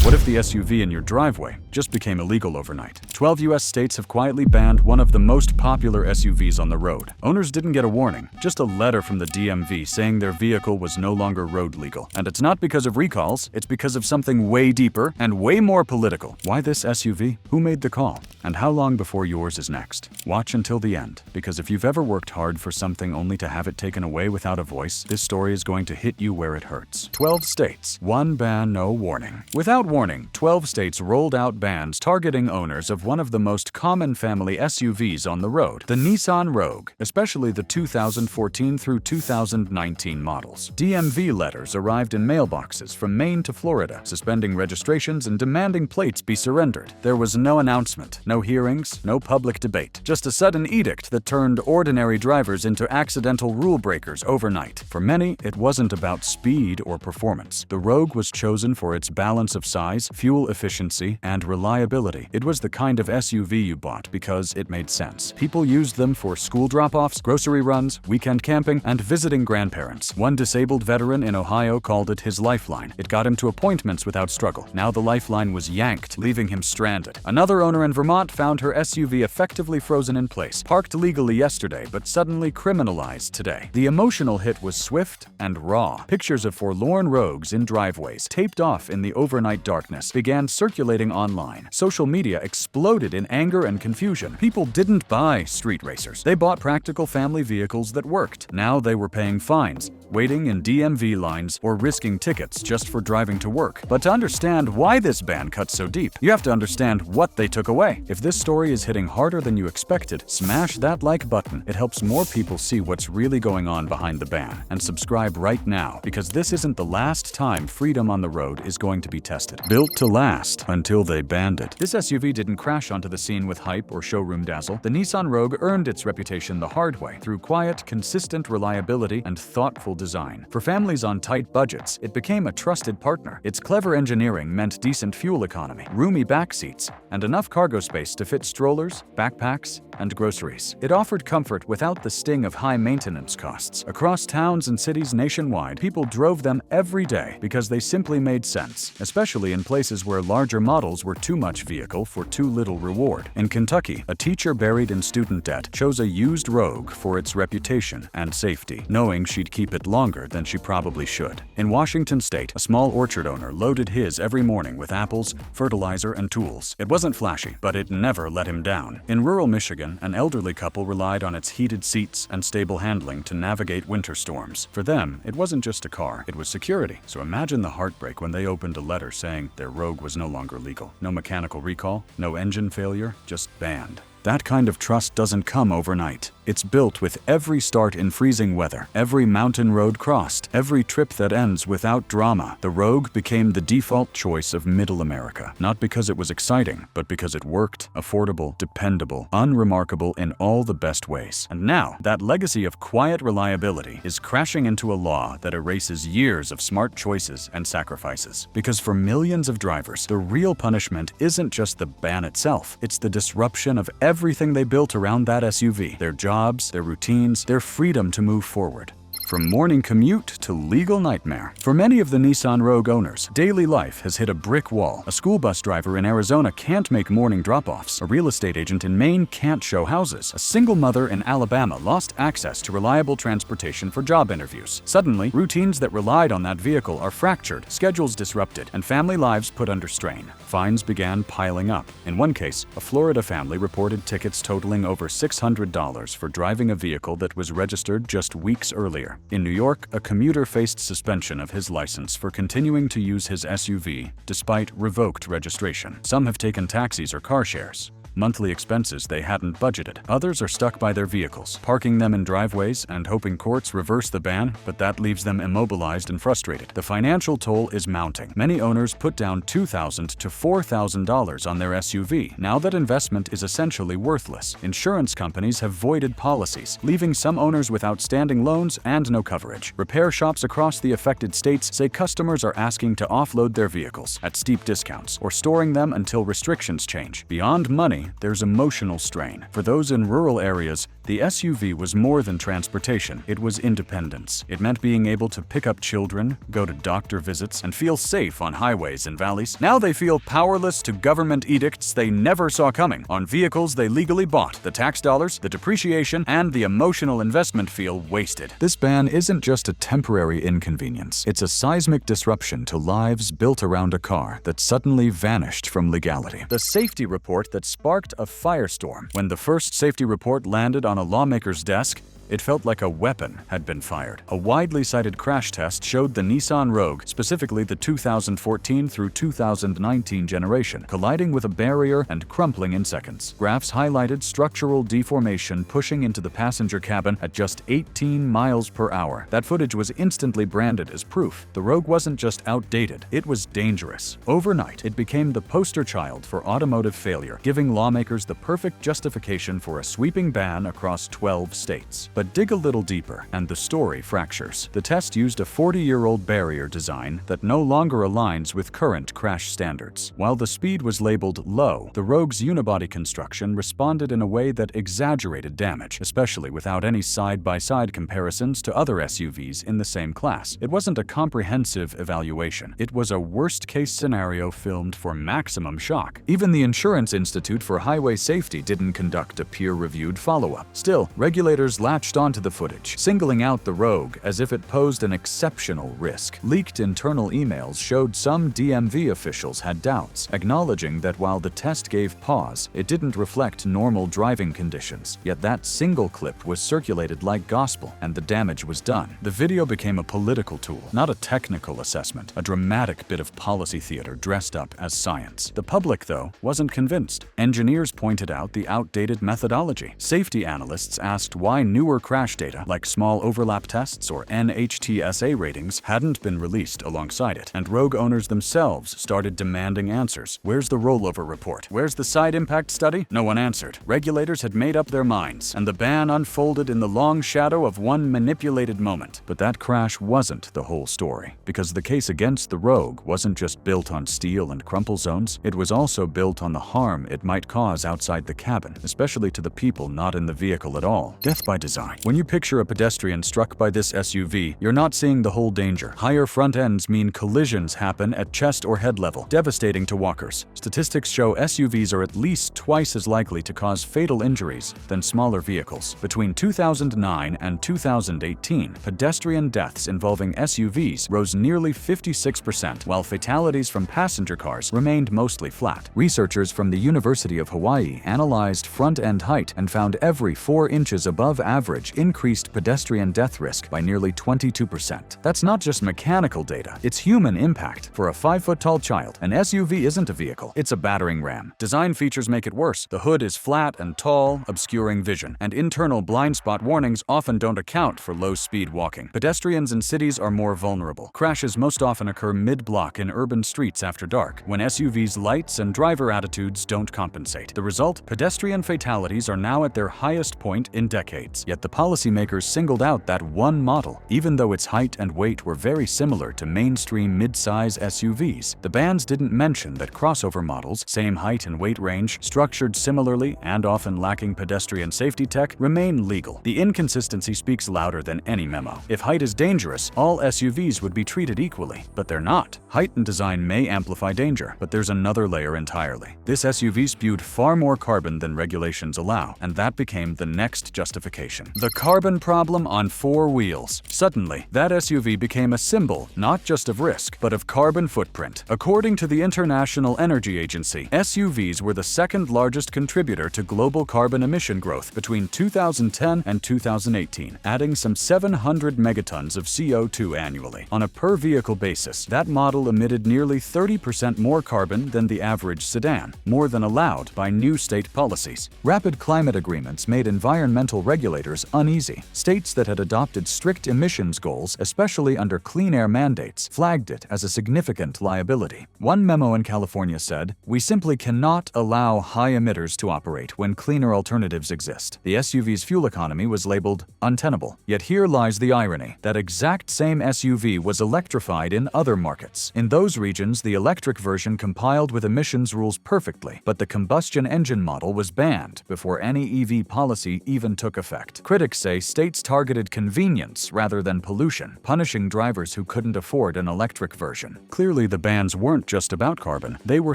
What if the SUV in your driveway just became illegal overnight? 12 US states have quietly banned one of the most popular SUVs on the road. Owners didn't get a warning, just a letter from the DMV saying their vehicle was no longer road legal. And it's not because of recalls, it's because of something way deeper and way more political. Why this SUV? Who made the call? And how long before yours is next? Watch until the end, because if you've ever worked hard for something only to have it taken away without a voice, this story is going to hit you where it hurts. 12 states, one ban, no warning. Without warning, 12 states rolled out bans targeting owners of one of the most common family SUVs on the road, the Nissan Rogue, especially the 2014 through 2019 models. DMV letters arrived in mailboxes from Maine to Florida, suspending registrations and demanding plates be surrendered. There was no announcement, no hearings, no public debate, just a sudden edict that turned ordinary drivers into accidental rule breakers overnight. For many, it wasn't about speed or performance. The Rogue was chosen for its balance of size, fuel efficiency, and reliability. It was the kind of SUV you bought because it made sense. People used them for school drop-offs, grocery runs, weekend camping, and visiting grandparents. One disabled veteran in Ohio called it his lifeline. It got him to appointments without struggle. Now the lifeline was yanked, leaving him stranded. Another owner in Vermont found her SUV effectively frozen in place, parked legally yesterday but suddenly criminalized today. The emotional hit was swift and raw. Pictures of forlorn rogues in driveways, taped off in the overnight darkness, began circulating online. Social media exploded in anger and confusion. People didn't buy street racers. They bought practical family vehicles that worked. Now they were paying fines, waiting in DMV lines, or risking tickets just for driving to work. But to understand why this ban cut so deep, you have to understand what they took away. If this story is hitting harder than you expected, smash that like button. It helps more people see what's really going on behind the ban. And subscribe right now, because this isn't the last time freedom on the road is going to be tested. Built to last until they banned it. This SUV didn't crash onto the scene with hype or showroom dazzle. The Nissan Rogue earned its reputation the hard way, through quiet, consistent reliability and thoughtful design. For families on tight budgets, it became a trusted partner. Its clever engineering meant decent fuel economy, roomy back seats, and enough cargo space to fit strollers, backpacks, and groceries. It offered comfort without the sting of high maintenance costs. Across towns and cities nationwide, people drove them every day because they simply made sense, especially in places where larger models were too much vehicle for too little reward. In Kentucky, a teacher buried in student debt chose a used Rogue for its reputation and safety, knowing she'd keep it longer than she probably should. In Washington state, a small orchard owner loaded his every morning with apples, fertilizer, and tools. It wasn't flashy, but it never let him down. In rural Michigan, an elderly couple relied on its heated seats and stable handling to navigate winter storms. For them, it wasn't just a car, it was security. So imagine the heartbreak when they opened a letter saying their Rogue was no longer legal. No mechanical recall, no engine failure, just banned. That kind of trust doesn't come overnight. It's built with every start in freezing weather, every mountain road crossed, every trip that ends without drama. The Rogue became the default choice of Middle America, not because it was exciting, but because it worked, affordable, dependable, unremarkable in all the best ways. And now, that legacy of quiet reliability is crashing into a law that erases years of smart choices and sacrifices. Because for millions of drivers, the real punishment isn't just the ban itself, it's the disruption of everything they built around that SUV, their jobs, their routines, their freedom to move forward. From morning commute to legal nightmare. For many of the Nissan Rogue owners, daily life has hit a brick wall. A school bus driver in Arizona can't make morning drop-offs. A real estate agent in Maine can't show houses. A single mother in Alabama lost access to reliable transportation for job interviews. Suddenly, routines that relied on that vehicle are fractured, schedules disrupted, and family lives put under strain. Fines began piling up. In one case, a Florida family reported tickets totaling over $600 for driving a vehicle that was registered just weeks earlier. In New York, a commuter faced suspension of his license for continuing to use his SUV despite revoked registration. Some have taken taxis or car shares. Monthly expenses they hadn't budgeted. Others are stuck by their vehicles, parking them in driveways and hoping courts reverse the ban, but that leaves them immobilized and frustrated. The financial toll is mounting. Many owners put down $2,000 to $4,000 on their SUV. Now that investment is essentially worthless. Insurance companies have voided policies, leaving some owners with outstanding loans and no coverage. Repair shops across the affected states say customers are asking to offload their vehicles at steep discounts or storing them until restrictions change. Beyond money, there's emotional strain. For those in rural areas, The SUV was more than transportation, it was independence. It meant being able to pick up children, go to doctor visits, and feel safe on highways and valleys. Now they feel powerless to government edicts they never saw coming, on vehicles they legally bought. The tax dollars, the depreciation, and the emotional investment feel wasted. This ban isn't just a temporary inconvenience. It's a seismic disruption to lives built around a car that suddenly vanished from legality. The safety report that sparked a firestorm. When the first safety report landed on a lawmaker's desk, it felt like a weapon had been fired. A widely cited crash test showed the Nissan Rogue, specifically the 2014 through 2019 generation, colliding with a barrier and crumpling in seconds. Graphs highlighted structural deformation pushing into the passenger cabin at just 18 miles per hour. That footage was instantly branded as proof. The Rogue wasn't just outdated, it was dangerous. Overnight, it became the poster child for automotive failure, giving lawmakers the perfect justification for a sweeping ban across 12 states. But dig a little deeper, and the story fractures. The test used a 40-year-old barrier design that no longer aligns with current crash standards. While the speed was labeled low, the Rogue's unibody construction responded in a way that exaggerated damage, especially without any side-by-side comparisons to other SUVs in the same class. It wasn't a comprehensive evaluation. It was a worst-case scenario filmed for maximum shock. Even the Insurance Institute for Highway Safety didn't conduct a peer-reviewed follow-up. Still, regulators latched onto the footage, singling out the Rogue as if it posed an exceptional risk. Leaked internal emails showed some DMV officials had doubts, acknowledging that while the test gave pause, it didn't reflect normal driving conditions. Yet that single clip was circulated like gospel, and the damage was done. The video became a political tool, not a technical assessment, a dramatic bit of policy theater dressed up as science. The public, though, wasn't convinced. Engineers pointed out the outdated methodology. Safety analysts asked why newer crash data, like small overlap tests or NHTSA ratings, hadn't been released alongside it. And Rogue owners themselves started demanding answers. Where's the rollover report? Where's the side impact study? No one answered. Regulators had made up their minds, and the ban unfolded in the long shadow of one manipulated moment. But that crash wasn't the whole story, because the case against the Rogue wasn't just built on steel and crumple zones, it was also built on the harm it might cause outside the cabin, especially to the people not in the vehicle at all. Death by design. When you picture a pedestrian struck by this SUV, you're not seeing the whole danger. Higher front ends mean collisions happen at chest or head level, devastating to walkers. Statistics show SUVs are at least twice as likely to cause fatal injuries than smaller vehicles. Between 2009 and 2018, pedestrian deaths involving SUVs rose nearly 56%, while fatalities from passenger cars remained mostly flat. Researchers from the University of Hawaii analyzed front-end height and found every 4 inches above average increased pedestrian death risk by nearly 22%. That's not just mechanical data, it's human impact. For a 5-foot-tall child, an SUV isn't a vehicle, it's a battering ram. Design features make it worse. The hood is flat and tall, obscuring vision, and internal blind spot warnings often don't account for low-speed walking. Pedestrians in cities are more vulnerable. Crashes most often occur mid-block in urban streets after dark, when SUVs' lights and driver attitudes don't compensate. The result? Pedestrian fatalities are now at their highest point in decades. Yet the policymakers singled out that one model, even though its height and weight were very similar to mainstream mid-size SUVs. The bans didn't mention that crossover models, same height and weight range, structured similarly and often lacking pedestrian safety tech, remain legal. The inconsistency speaks louder than any memo. If height is dangerous, all SUVs would be treated equally, but they're not. Height and design may amplify danger, but there's another layer entirely. This SUV spewed far more carbon than regulations allow, and that became the next justification. The carbon problem on 4 wheels. Suddenly, that SUV became a symbol not just of risk, but of carbon footprint. According to the International Energy Agency, SUVs were the second largest contributor to global carbon emission growth between 2010 and 2018, adding some 700 megatons of CO2 annually. On a per-vehicle basis, that model emitted nearly 30% more carbon than the average sedan, more than allowed by new state policies. Rapid climate agreements made environmental regulators lawmakers uneasy. States that had adopted strict emissions goals, especially under clean air mandates, flagged it as a significant liability. One memo in California said, "We simply cannot allow high emitters to operate when cleaner alternatives exist." The SUV's fuel economy was labeled untenable. Yet here lies the irony. That exact same SUV was electrified in other markets. In those regions, the electric version compiled with emissions rules perfectly, but the combustion engine model was banned before any EV policy even took effect. Critics say states targeted convenience rather than pollution, punishing drivers who couldn't afford an electric version. Clearly, the bans weren't just about carbon. They were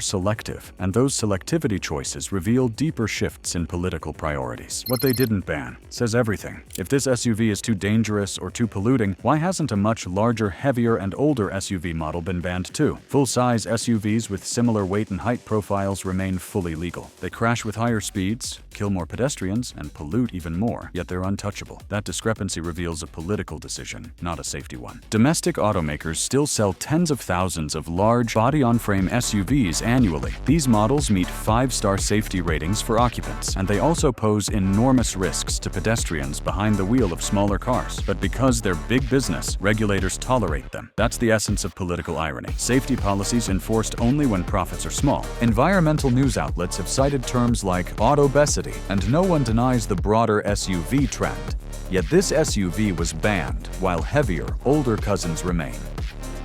selective, and those selectivity choices reveal deeper shifts in political priorities. What they didn't ban says everything. If this SUV is too dangerous or too polluting, why hasn't a much larger, heavier, and older SUV model been banned too? Full-size SUVs with similar weight and height profiles remain fully legal. They crash with higher speeds, kill more pedestrians, and pollute even more, yet they're untouchable. That discrepancy reveals a political decision, not a safety one. Domestic automakers still sell tens of thousands of large, body-on-frame SUVs annually. These models meet 5-star safety ratings for occupants, and they also pose enormous risks to pedestrians behind the wheel of smaller cars. But because they're big business, regulators tolerate them. That's the essence of political irony. Safety policies enforced only when profits are small. Environmental news outlets have cited terms like autobesity, and no one denies the broader SUV trend. Yet this SUV was banned, while heavier, older cousins remain.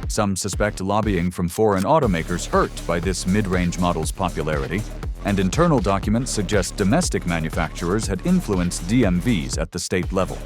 Some suspect lobbying from foreign automakers hurt by this mid-range model's popularity, and internal documents suggest domestic manufacturers had influenced DMVs at the state level.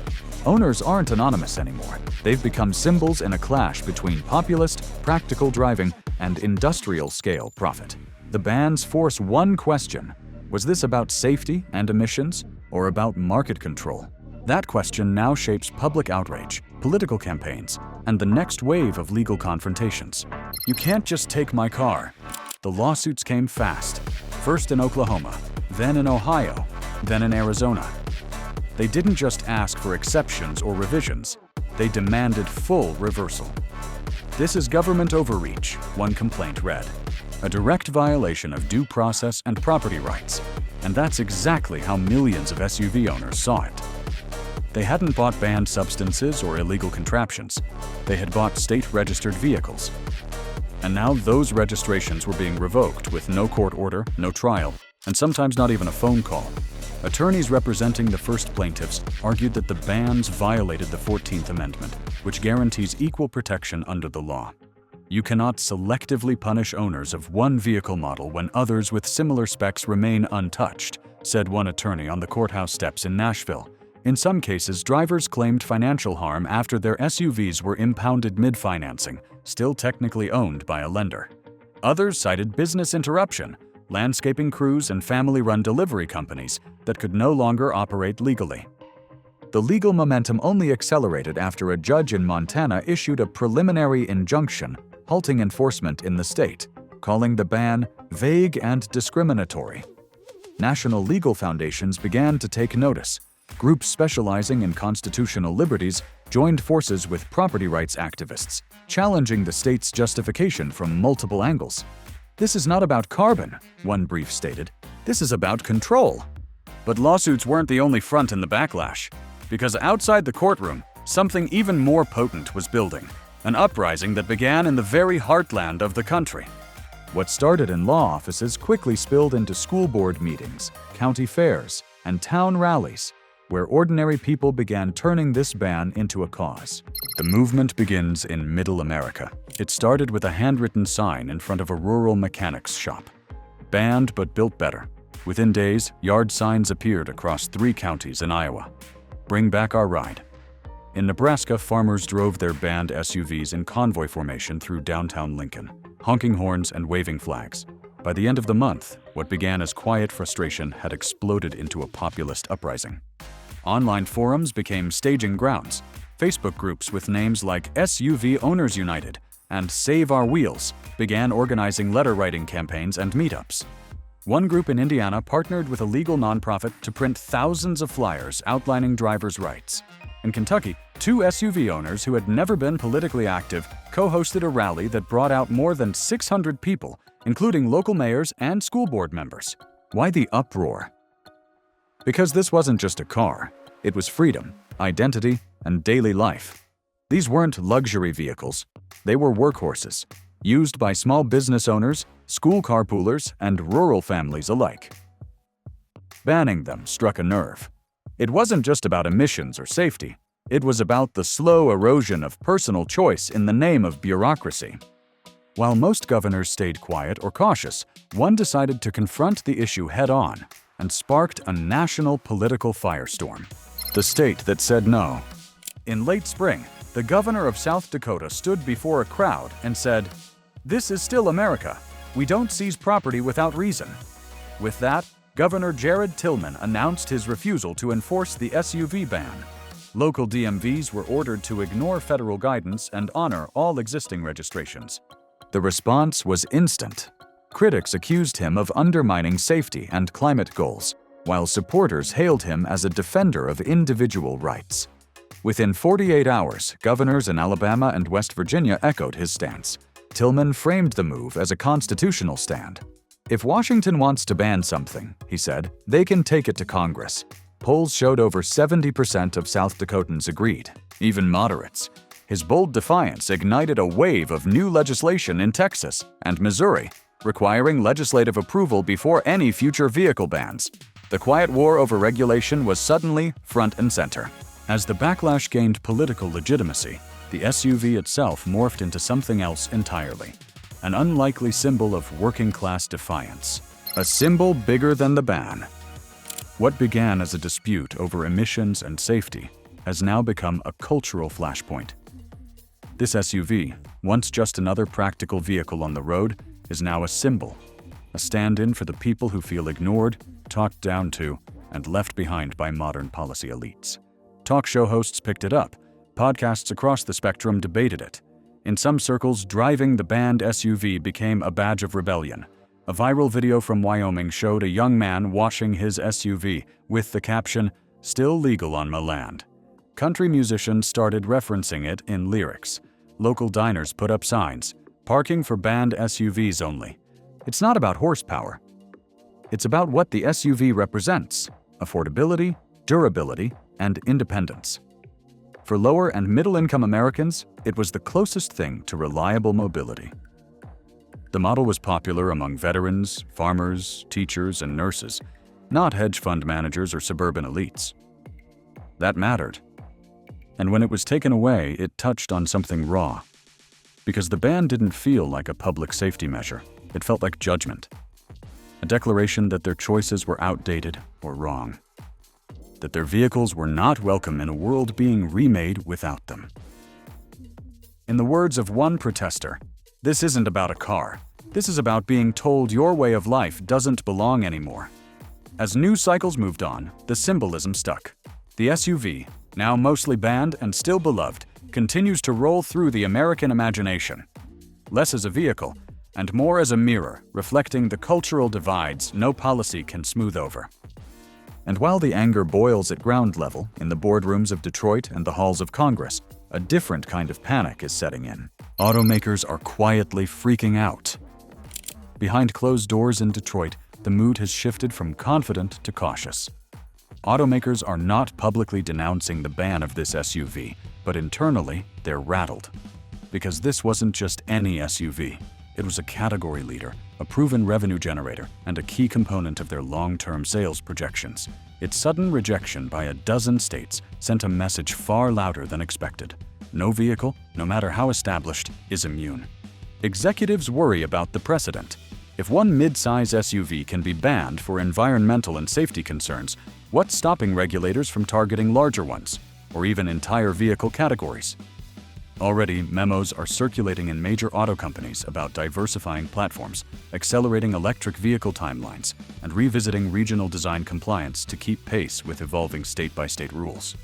Owners aren't anonymous anymore. They've become symbols in a clash between populist, practical driving, and industrial-scale profit. The bans force one question: was this about safety and emissions, or about market control? That question now shapes public outrage, political campaigns, and the next wave of legal confrontations. "You can't just take my car." The lawsuits came fast, first in Oklahoma, then in Ohio, then in Arizona. They didn't just ask for exceptions or revisions, they demanded full reversal. "This is government overreach," one complaint read. "A direct violation of due process and property rights." And that's exactly how millions of SUV owners saw it. They hadn't bought banned substances or illegal contraptions. They had bought state-registered vehicles. And now those registrations were being revoked with no court order, no trial, and sometimes not even a phone call. Attorneys representing the first plaintiffs argued that the bans violated the 14th Amendment, which guarantees equal protection under the law. You cannot selectively punish owners of one vehicle model when others with similar specs remain untouched, said one attorney on the courthouse steps in Nashville. In some cases, drivers claimed financial harm after their SUVs were impounded mid-financing, still technically owned by a lender. Others cited business interruption, landscaping crews and family-run delivery companies that could no longer operate legally. The legal momentum only accelerated after a judge in Montana issued a preliminary injunction halting enforcement in the state, calling the ban vague and discriminatory. National legal foundations began to take notice. Groups specializing in constitutional liberties joined forces with property rights activists, challenging the state's justification from multiple angles. "This is not about carbon," one brief stated. "This is about control." But lawsuits weren't the only front in the backlash, because outside the courtroom, something even more potent was building, an uprising that began in the very heartland of the country. What started in law offices quickly spilled into school board meetings, county fairs, and town rallies, where ordinary people began turning this ban into a cause. The movement begins in Middle America. It started with a handwritten sign in front of a rural mechanics shop. Banned but built better. Within days, yard signs appeared across 3 counties in Iowa. "Bring back our ride." In Nebraska, farmers drove their banned SUVs in convoy formation through downtown Lincoln, honking horns and waving flags. By the end of the month, what began as quiet frustration had exploded into a populist uprising. Online forums became staging grounds. Facebook groups with names like SUV Owners United and Save Our Wheels began organizing letter-writing campaigns and meetups. One group in Indiana partnered with a legal nonprofit to print thousands of flyers outlining drivers' rights. In Kentucky, 2 SUV owners who had never been politically active co-hosted a rally that brought out more than 600 people, including local mayors and school board members. Why the uproar? Because this wasn't just a car. It was freedom, identity, and daily life. These weren't luxury vehicles. They were workhorses, used by small business owners, school carpoolers, and rural families alike. Banning them struck a nerve. It wasn't just about emissions or safety. It was about the slow erosion of personal choice in the name of bureaucracy. While most governors stayed quiet or cautious, one decided to confront the issue head-on and sparked a national political firestorm. The state that said no. In late spring, the governor of South Dakota stood before a crowd and said, "This is still America. We don't seize property without reason." With that, Governor Jared Tillman announced his refusal to enforce the SUV ban. Local DMVs were ordered to ignore federal guidance and honor all existing registrations. The response was instant. Critics accused him of undermining safety and climate goals, while supporters hailed him as a defender of individual rights. Within 48 hours, governors in Alabama and West Virginia echoed his stance. Tillman framed the move as a constitutional stand. "If Washington wants to ban something," he said, "they can take it to Congress." Polls showed over 70% of South Dakotans agreed, even moderates. His bold defiance ignited a wave of new legislation in Texas and Missouri, requiring legislative approval before any future vehicle bans. The quiet war over regulation was suddenly front and center. As the backlash gained political legitimacy, the SUV itself morphed into something else entirely. An unlikely symbol of working-class defiance. A symbol bigger than the ban. What began as a dispute over emissions and safety has now become a cultural flashpoint. This SUV, once just another practical vehicle on the road, is now a symbol, a stand-in for the people who feel ignored, talked down to, and left behind by modern policy elites. Talk show hosts picked it up. Podcasts across the spectrum debated it. In some circles, driving the banned SUV became a badge of rebellion. A viral video from Wyoming showed a young man washing his SUV with the caption, "Still legal on my land." Country musicians started referencing it in lyrics. Local diners put up signs, "Parking for banned SUVs only." It's not about horsepower. It's about what the SUV represents: affordability, durability, and independence. For lower and middle-income Americans, it was the closest thing to reliable mobility. The model was popular among veterans, farmers, teachers, and nurses, not hedge fund managers or suburban elites. That mattered. And when it was taken away, it touched on something raw. Because the ban didn't feel like a public safety measure. It felt like judgment. A declaration that their choices were outdated or wrong. That their vehicles were not welcome in a world being remade without them. In the words of one protester, "This isn't about a car. This is about being told your way of life doesn't belong anymore." As news cycles moved on, the symbolism stuck. The SUV, now mostly banned and still beloved, continues to roll through the American imagination. Less as a vehicle, and more as a mirror, reflecting the cultural divides no policy can smooth over. And while the anger boils at ground level in the boardrooms of Detroit and the halls of Congress, a different kind of panic is setting in. Automakers are quietly freaking out. Behind closed doors in Detroit, the mood has shifted from confident to cautious. Automakers are not publicly denouncing the ban of this SUV, but internally, they're rattled. Because this wasn't just any SUV. It was a category leader, a proven revenue generator, and a key component of their long-term sales projections. Its sudden rejection by a dozen states sent a message far louder than expected. No vehicle, no matter how established, is immune. Executives worry about the precedent. If one mid-size SUV can be banned for environmental and safety concerns, what's stopping regulators from targeting larger ones, or even entire vehicle categories? Already, memos are circulating in major auto companies about diversifying platforms, accelerating electric vehicle timelines, and revisiting regional design compliance to keep pace with evolving state-by-state rules.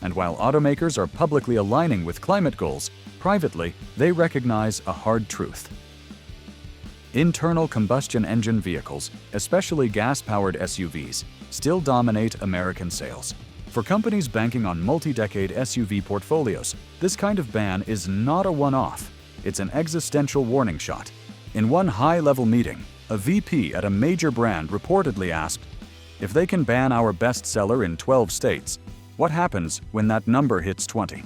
And while automakers are publicly aligning with climate goals, privately, they recognize a hard truth. Internal combustion engine vehicles, especially gas-powered SUVs, still dominate American sales. For companies banking on multi-decade SUV portfolios, this kind of ban is not a one-off. It's an existential warning shot. In one high-level meeting, a VP at a major brand reportedly asked, "If they can ban our bestseller in 12 states, What happens when that number hits 20?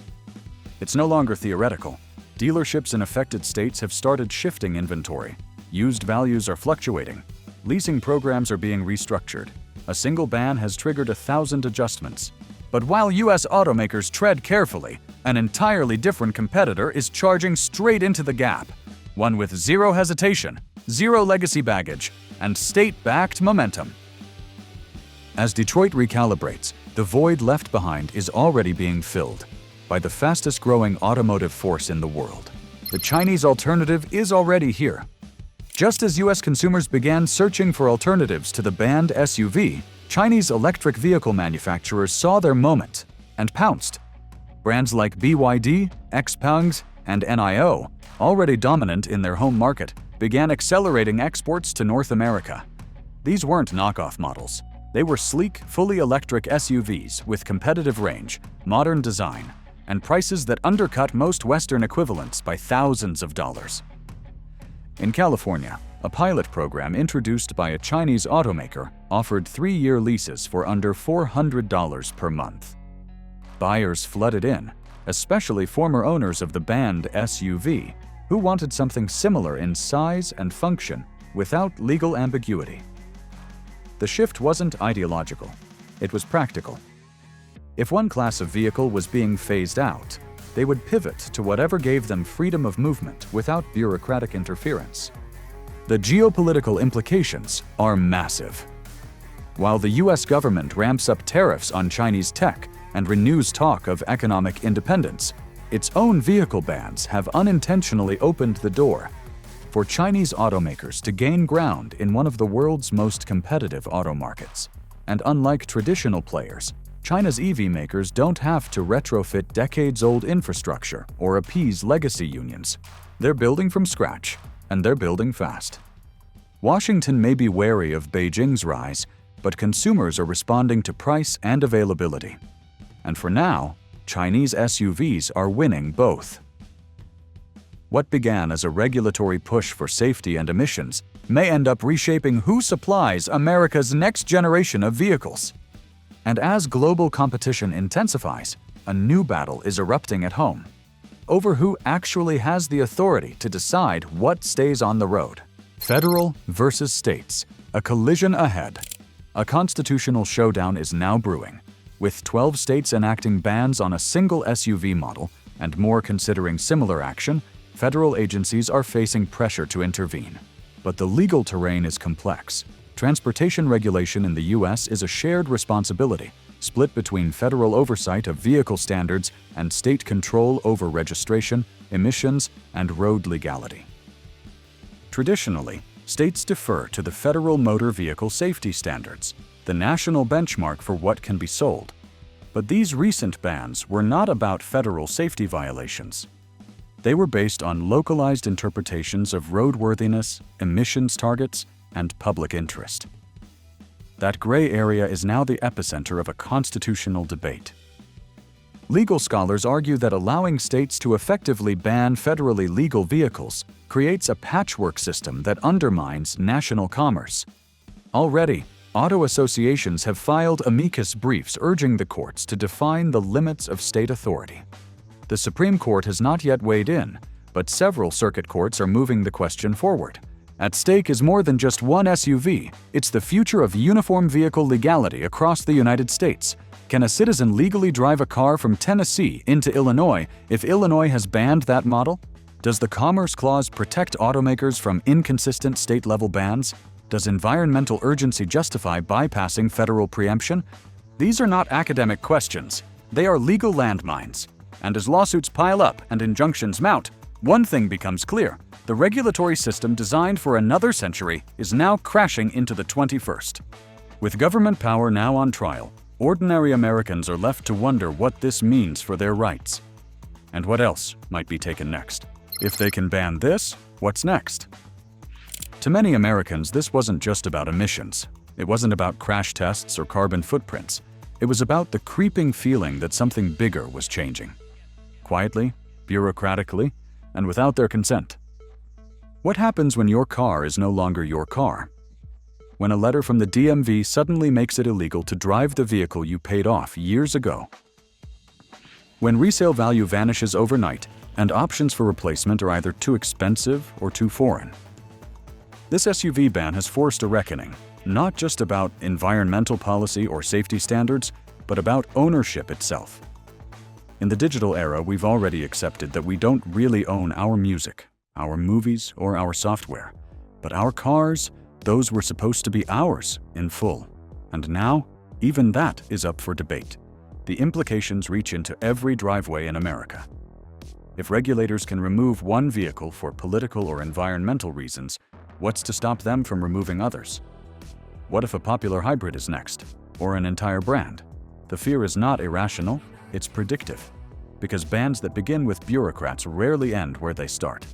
It's no longer theoretical. Dealerships in affected states have started shifting inventory. Used values are fluctuating. Leasing programs are being restructured. A single ban has triggered 1,000 adjustments. But while US automakers tread carefully, an entirely different competitor is charging straight into the gap. One with zero hesitation, zero legacy baggage, and state-backed momentum. As Detroit recalibrates, the void left behind is already being filled by the fastest-growing automotive force in the world. The Chinese alternative is already here. Just as US consumers began searching for alternatives to the banned SUV, Chinese electric vehicle manufacturers saw their moment and pounced. Brands like BYD, XPeng, and NIO, already dominant in their home market, began accelerating exports to North America. These weren't knockoff models. They were sleek, fully electric SUVs with competitive range, modern design, and prices that undercut most Western equivalents by thousands of dollars. In California, a pilot program introduced by a Chinese automaker offered 3-year leases for under $400 per month. Buyers flooded in, especially former owners of the banned SUV, who wanted something similar in size and function without legal ambiguity. The shift wasn't ideological, it was practical. If one class of vehicle was being phased out, they would pivot to whatever gave them freedom of movement without bureaucratic interference. The geopolitical implications are massive. While the US government ramps up tariffs on Chinese tech and renews talk of economic independence, its own vehicle bans have unintentionally opened the door for Chinese automakers to gain ground in one of the world's most competitive auto markets. And unlike traditional players, China's EV makers don't have to retrofit decades-old infrastructure or appease legacy unions. They're building from scratch, and they're building fast. Washington may be wary of Beijing's rise, but consumers are responding to price and availability. And for now, Chinese SUVs are winning both. What began as a regulatory push for safety and emissions may end up reshaping who supplies America's next generation of vehicles. And as global competition intensifies, a new battle is erupting at home over who actually has the authority to decide what stays on the road. Federal versus states, a collision ahead. A constitutional showdown is now brewing, with 12 states enacting bans on a single SUV model and more considering similar action. Federal agencies are facing pressure to intervene. But the legal terrain is complex. Transportation regulation in the US is a shared responsibility, split between federal oversight of vehicle standards and state control over registration, emissions, and road legality. Traditionally, states defer to the Federal Motor Vehicle Safety Standards, the national benchmark for what can be sold. But these recent bans were not about federal safety violations. They were based on localized interpretations of roadworthiness, emissions targets, and public interest. That gray area is now the epicenter of a constitutional debate. Legal scholars argue that allowing states to effectively ban federally legal vehicles creates a patchwork system that undermines national commerce. Already, auto associations have filed amicus briefs urging the courts to define the limits of state authority. The Supreme Court has not yet weighed in, but several circuit courts are moving the question forward. At stake is more than just one SUV. It's the future of uniform vehicle legality across the United States. Can a citizen legally drive a car from Tennessee into Illinois if Illinois has banned that model? Does the Commerce Clause protect automakers from inconsistent state-level bans? Does environmental urgency justify bypassing federal preemption? These are not academic questions. They are legal landmines. And as lawsuits pile up and injunctions mount, one thing becomes clear. The regulatory system designed for another century is now crashing into the 21st. With government power now on trial, ordinary Americans are left to wonder what this means for their rights. And what else might be taken next? If they can ban this, what's next? To many Americans, this wasn't just about emissions. It wasn't about crash tests or carbon footprints. It was about the creeping feeling that something bigger was changing. Quietly, bureaucratically, and without their consent. What happens when your car is no longer your car? When a letter from the DMV suddenly makes it illegal to drive the vehicle you paid off years ago, When resale value vanishes overnight and options for replacement are either too expensive or too foreign. This SUV ban has forced a reckoning, not just about environmental policy or safety standards, but about ownership itself. In the digital era, we've already accepted that we don't really own our music, our movies, or our software. But our cars, those were supposed to be ours in full. And now, even that is up for debate. The implications reach into every driveway in America. If regulators can remove one vehicle for political or environmental reasons, what's to stop them from removing others? What if a popular hybrid is next, or an entire brand? The fear is not irrational, it's predictive, because bans that begin with bureaucrats rarely end where they start.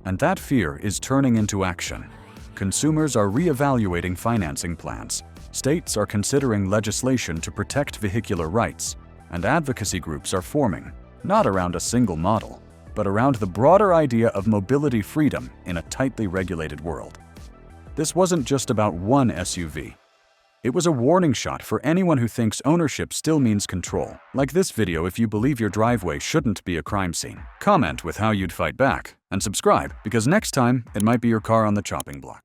And that fear is turning into action. Consumers are re-evaluating financing plans. States are considering legislation to protect vehicular rights, and advocacy groups are forming, not around a single model, but around the broader idea of mobility freedom in a tightly regulated world. This wasn't just about one SUV. It was a warning shot for anyone who thinks ownership still means control. Like this video if you believe your driveway shouldn't be a crime scene. Comment with how you'd fight back, and subscribe, because next time it might be your car on the chopping block.